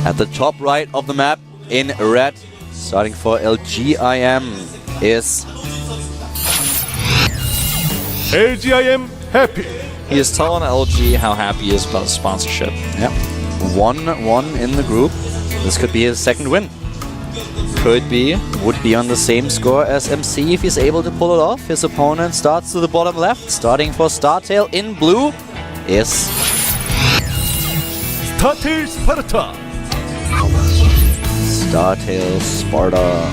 At the top right of the map, in red, starting for LGIM, is... LGIM happy. He is telling LG how happy he is about sponsorship. Yep. 1-1 in the group. This could be his second win. Could be. Would be on the same score as MC if he's able to pull it off. His opponent starts to the bottom left. Starting for Startail in blue is... Startail Sparta. Startail Sparta.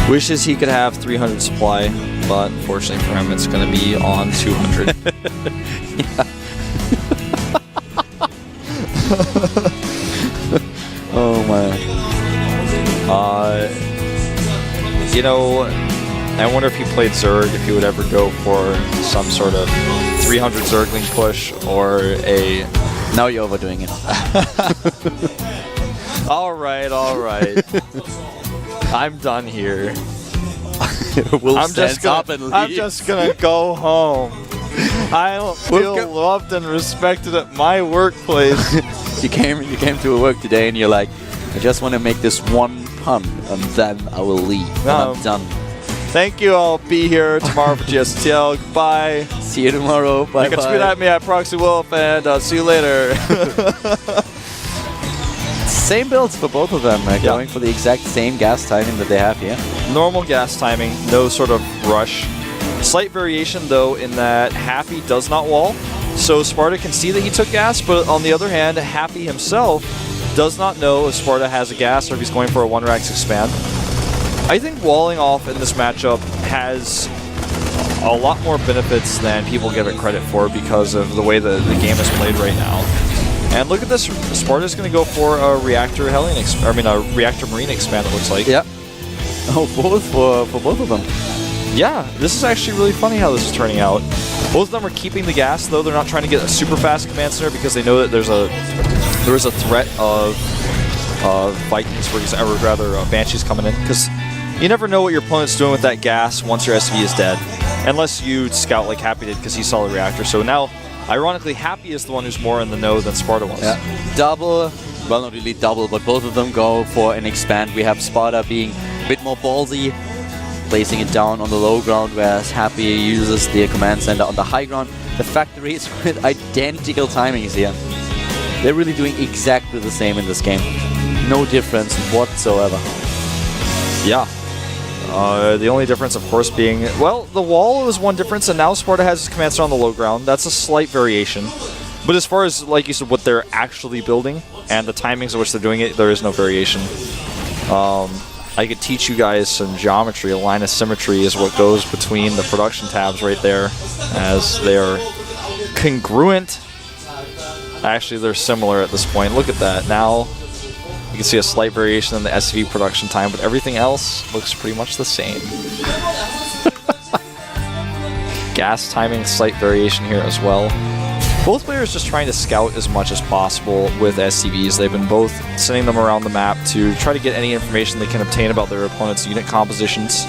Wishes he could have 300 supply, but fortunately for him, it's going to be on 200. Oh man. You know, I wonder if he played Zerg, if he would ever go for some sort of 300 Zergling push or a... Now you're overdoing it. Alright, alright. I'm done here. I'm just gonna go home. I don't feel loved and respected at my workplace. You came to work today and you're like, I just want to make this one pun and then I will leave. And I'm done. Thank you. I'll be here tomorrow for GSL. Goodbye. See you tomorrow. Bye. You can tweet at me at ProxyWolf and see you later. Same builds for both of them, going for the exact same gas timing that they have here. Normal gas timing, no sort of rush. Slight variation though in that Happy does not wall, so Sparta can see that he took gas, but on the other hand, Happy himself does not know if Sparta has a gas or if he's going for a 1-Rax expand. I think walling off in this matchup has a lot more benefits than people give it credit for because of the way the game is played right now. And look at this, Sparta's going to go for a Reactor Reactor Marine expand, it looks like. Yeah. Oh, both for both of them. Yeah, this is actually really funny how this is turning out. Both of them are keeping the gas, though they're not trying to get a super fast command center because they know that there is a threat of Vikings, or rather Banshees coming in, because you never know what your opponent's doing with that gas once your SV is dead, unless you scout like Happy did because he saw the reactor. So now, ironically, Happy is the one who's more in the know than Sparta was. Yeah. Double, well, not really double, but both of them go for an expand. We have Sparta being a bit more ballsy, placing it down on the low ground, whereas Happy uses the command center on the high ground. The factories with identical timings here. They're really doing exactly the same in this game. No difference whatsoever. Yeah. The only difference, of course, being... Well, the wall is one difference, and now Sparta has his command center on the low ground. That's a slight variation. But as far as, like you said, what they're actually building, and the timings at which they're doing it, there is no variation. I could teach you guys some geometry. A line of symmetry is what goes between the production tabs right there, as they are congruent. Actually, they're similar at this point. Look at that. Now, you can see a slight variation in the SV production time, but everything else looks pretty much the same. Gas timing, slight variation here as well. Both players just trying to scout as much as possible with SCVs. They've been both sending them around the map to try to get any information they can obtain about their opponent's unit compositions.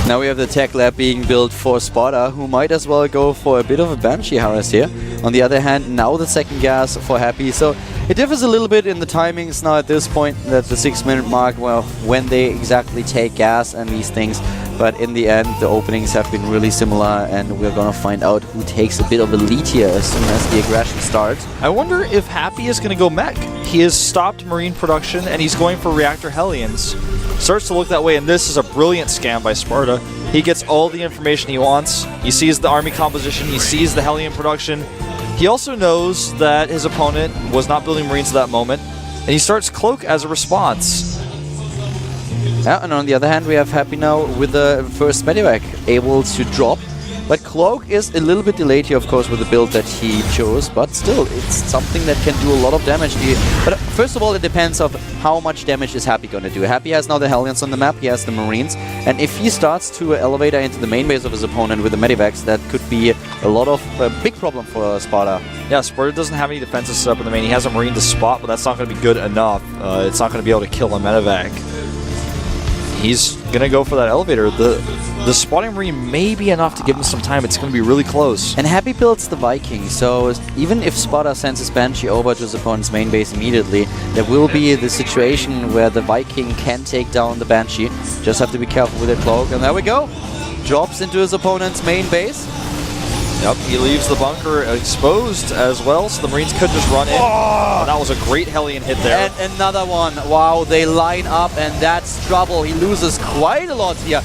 Now we have the tech lab being built for Sparta, who might as well go for a bit of a Banshee harass here. On the other hand, now the second gas for Happy. So it differs a little bit in the timings now at this point, at the 6-minute mark, well, when they exactly take gas and these things. But in the end, the openings have been really similar, and we're gonna find out who takes a bit of a lead here as soon as the aggression starts. I wonder if Happy is gonna go mech. He has stopped Marine production, and he's going for Reactor Hellions. Starts to look that way, and this is a brilliant scam by Sparta. He gets all the information he wants. He sees the army composition, he sees the Hellion production. He also knows that his opponent was not building Marines at that moment, and he starts Cloak as a response. Yeah, and on the other hand, we have Happy now with the first Medivac able to drop. But Cloak is a little bit delayed here, of course, with the build that he chose, but still, it's something that can do a lot of damage. But first of all, it depends on how much damage is Happy going to do. Happy has now the Hellions on the map, he has the Marines, and if he starts to elevate into the main base of his opponent with the Medivacs, that could be a lot of big problem for Sparta. Yeah, Sparta doesn't have any defenses set up in the main. He has a Marine to spot, but that's not going to be good enough. It's not going to be able to kill a Medivac. He's going to go for that elevator. The spawning Marine may be enough to give him some time. It's going to be really close. And Happy builds the Viking, so even if Sparta sends his Banshee over to his opponent's main base immediately, there will be the situation where the Viking can take down the Banshee. Just have to be careful with the Cloak, and there we go. Drops into his opponent's main base. Yep, he leaves the bunker exposed as well, so the Marines could just run in. Oh, that was a great Hellion hit there. And another one. Wow, they line up, and that's trouble. He loses quite a lot here.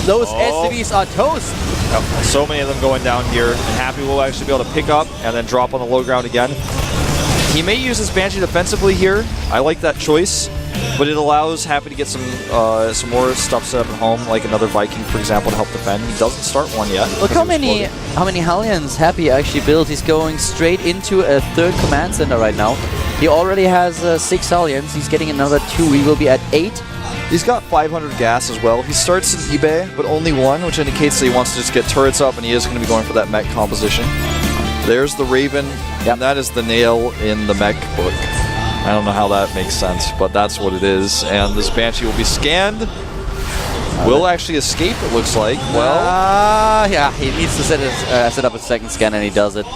Those SCVs are toast. Yep. So many of them going down here, and Happy will actually be able to pick up and then drop on the low ground again. He may use his Banshee defensively here. I like that choice, but it allows Happy to get some more stuff set up at home, like another Viking, for example, to help defend. He doesn't start one yet. Look how many Hellions Happy actually built. He's going straight into a third command center right now. He already has 6 Hellions. He's getting another 2. He will be at 8. He's got 500 gas as well. He starts in eBay, but only 1, which indicates that he wants to just get turrets up, and he is going to be going for that mech composition. There's the Raven, and that is the nail in the mech book. I don't know how that makes sense, but that's what it is. And this Banshee will be scanned. Will actually escape, it looks like. Well, yeah, he needs to set up a second scan, and he does it.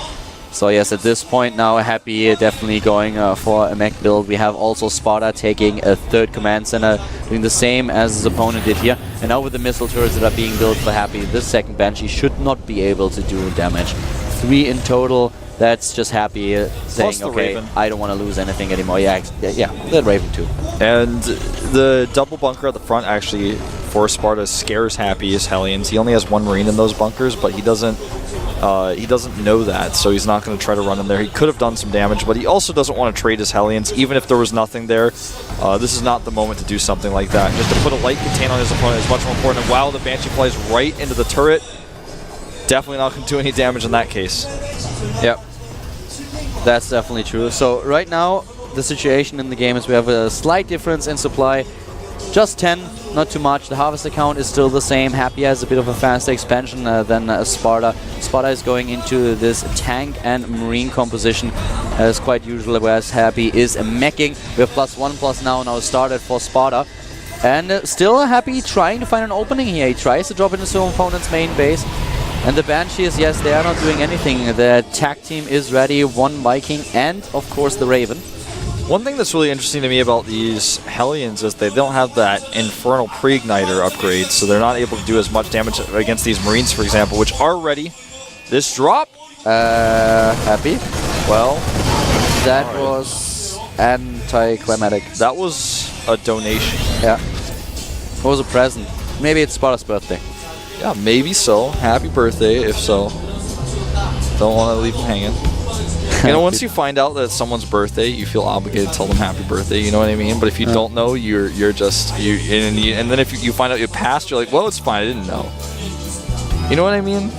So yes, at this point now, Happy definitely going for a mech build. We have also Sparta taking a third command center, doing the same as his opponent did here. And now with the missile turrets that are being built for Happy, this second Banshee should not be able to do damage. 3 in total. That's just Happy saying, okay, Raven. I don't want to lose anything anymore. Yeah, the Raven too. And the double bunker at the front actually for Sparta scares Happy as Hellions. He only has 1 Marine in those bunkers, but he doesn't know that, so he's not going to try to run in there. He could have done some damage, but he also doesn't want to trade his Hellions, even if there was nothing there. This is not the moment to do something like that. Just to put a light contain on his opponent is much more important. And wow, the Banshee flies right into the turret. Definitely not going to do any damage in that case. Yep. That's definitely true. So right now, the situation in the game is we have a slight difference in supply. Just 10, not too much. The harvester count is still the same. Happy has a bit of a faster expansion than Sparta. Sparta is going into this tank and marine composition as quite usual, whereas Happy is meching. We have +1+ now started for Sparta. And still Happy trying to find an opening here. He tries to drop into his opponent's main base. And the Banshees, yes, they are not doing anything. The tag team is ready. 1 Viking and, of course, the Raven. One thing that's really interesting to me about these Hellions is they don't have that Infernal Pre-Igniter upgrade, so they're not able to do as much damage against these Marines, for example, which are ready. This drop? Happy? Well, that was anticlimactic. That was a donation. Yeah. It was a present. Maybe it's Sparta's birthday. Yeah, maybe so. Happy birthday, if so. Don't want to leave him hanging. You know, once you find out that it's someone's birthday, you feel obligated to tell them happy birthday, you know what I mean? But if you don't know, you're just... And then if you find out you passed, you're like, well, it's fine, I didn't know. You know what I mean?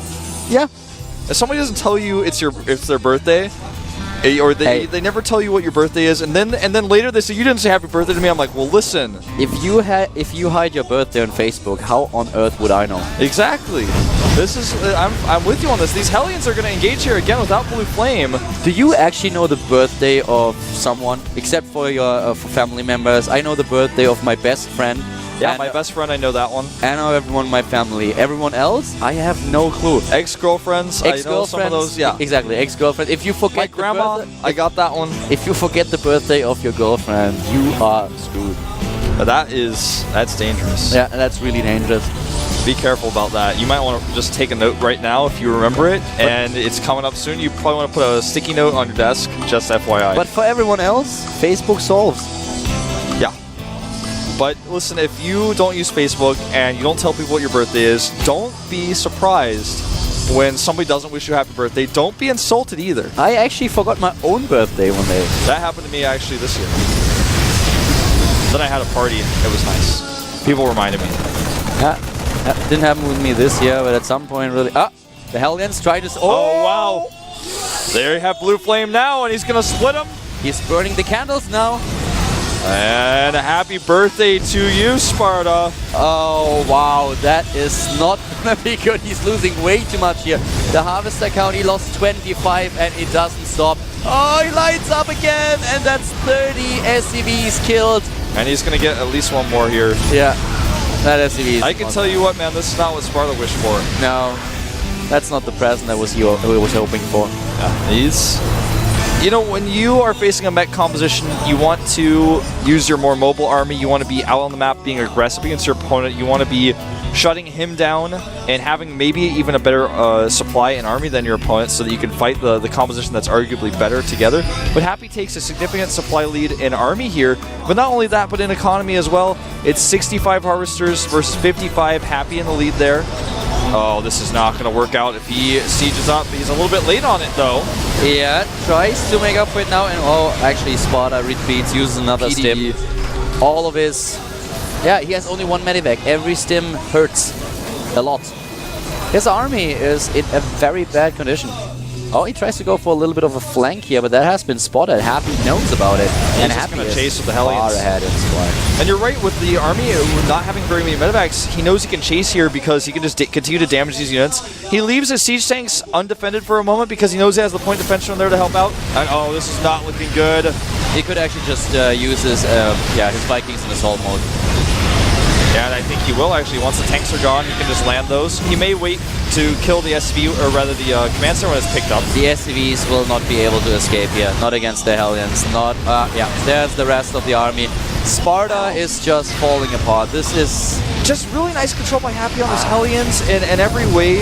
Yeah. If somebody doesn't tell you it's their birthday, or they never tell you what your birthday is, and then later they say, you didn't say happy birthday to me, I'm like, well, listen. If you hide your birthday on Facebook, how on earth would I know? Exactly. This is I'm with you on this. These Hellions are going to engage here again without Blue Flame. Do you actually know the birthday of someone, except for your for family members? I know the birthday of my best friend. Yeah, my best friend, I know that one. I know everyone in my family. Everyone else, I have no clue. Ex-girlfriends, I know some of those, yeah. Exactly, ex-girlfriend. If you forget my grandma, I got that one. If you forget the birthday of your girlfriend, you are screwed. That's dangerous. Yeah, that's really dangerous. Be careful about that. You might want to just take a note right now if you remember it, and it's coming up soon. You probably want to put a sticky note on your desk, just FYI. But for everyone else, Facebook solves. Yeah. But listen, if you don't use Facebook and you don't tell people what your birthday is, don't be surprised when somebody doesn't wish you a happy birthday. Don't be insulted either. I actually forgot my own birthday one day. That happened to me actually this year. Then I had a party. It was nice. People reminded me. Yeah, that didn't happen with me this year, but at some point really... Ah! The Hellions tried to... Oh, wow! There you have Blue Flame now, and he's going to split them. He's burning the candles now. And a happy birthday to you, Sparta. Oh, wow. That is not going to be good. He's losing way too much here. The Harvester count, he lost 25, and it doesn't stop. Oh, he lights up again, and that's 30 SCVs killed. And he's going to get at least one more here. Yeah. That SCV is I can tell you what, man, this is not what Sparta wished for. No, that's not the present that was hoping for. Yeah, you know, when you are facing a mech composition, you want to use your more mobile army. You want to be out on the map being aggressive against your opponent. You want to be shutting him down and having maybe even a better supply and army than your opponent so that you can fight the composition that's arguably better together. But Happy takes a significant supply lead in army here. But not only that, but in economy as well. It's 65 Harvesters versus 55. Happy in the lead there. Oh, this is not going to work out if he sieges up. He's a little bit late on it, though. Yeah, tries to make up for it now, and actually Sparta retreats, uses another PD. stim. All of his... Yeah, he has only one medivac. Every stim hurts a lot. His army is in a very bad condition. Oh, he tries to go for a little bit of a flank here, but that has been spotted. Happy knows about it. And Happy is chase with the Hellions. Far ahead in squad. And you're right, with the army not having very many medevacs, he knows he can chase here because he can just continue to damage these units. He leaves his siege tanks undefended for a moment because he knows he has the point defension there to help out. And oh, this is not looking good. He could actually just use his Vikings in assault mode. Yeah, and I think he will actually. Once the tanks are gone, he can just land those. He may wait to kill the SCV, or rather the command center when it's picked up. The SCVs will not be able to escape here. Not against the Hellions. There's the rest of the army. Sparta is just falling apart. This is just really nice control by Happy on his Hellions in every way.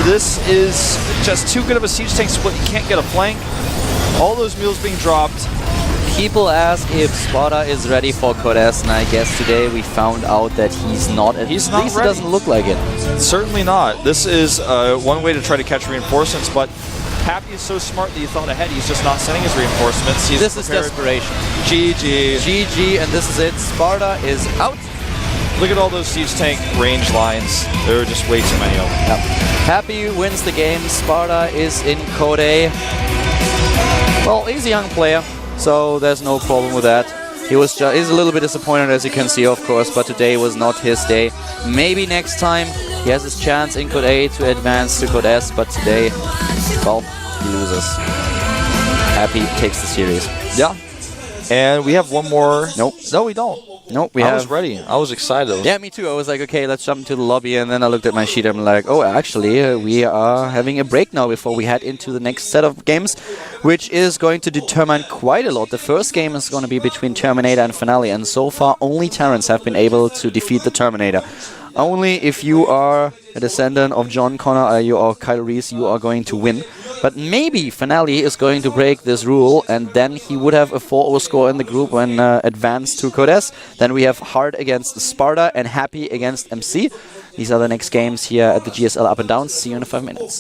This is just too good of a siege tank split. You can't get a flank. All those mules being dropped. People ask if Sparta is ready for Codes, and I guess today we found out that he's not. He's at not least ready. It doesn't look like it. Certainly not. This is one way to try to catch reinforcements, but Happy is so smart that he thought ahead. He's just not sending his reinforcements. He's This is desperation. GG. GG, and this is it. Sparta is out. Look at all those siege tank range lines. There are just way too many of them. Yep. Happy wins the game. Sparta is in Code. Well, he's a young player, so there's no problem with that. He's a little bit disappointed, as you can see, of course, but today was not his day. Maybe next time he has his chance in Code A to advance to Code S, but today, well, he loses. Happy takes the series. Yeah. And we have one more. Nope. No, we don't. Nope, I was ready. I was excited. Yeah, me too. I was like, okay, let's jump into the lobby, and then I looked at my sheet and I'm like, oh, actually, we are having a break now before we head into the next set of games, which is going to determine quite a lot. The first game is going to be between Terminator and Finale, and so far only Terrans have been able to defeat the Terminator. Only if you are a descendant of John Connor or Kyle Reese, you are going to win. But maybe Finale is going to break this rule, and then he would have a 4-0 score in the group when advanced to Code S. Then we have Hard against Sparta and Happy against MC. These are the next games here at the GSL Up and Down. See you in 5 minutes.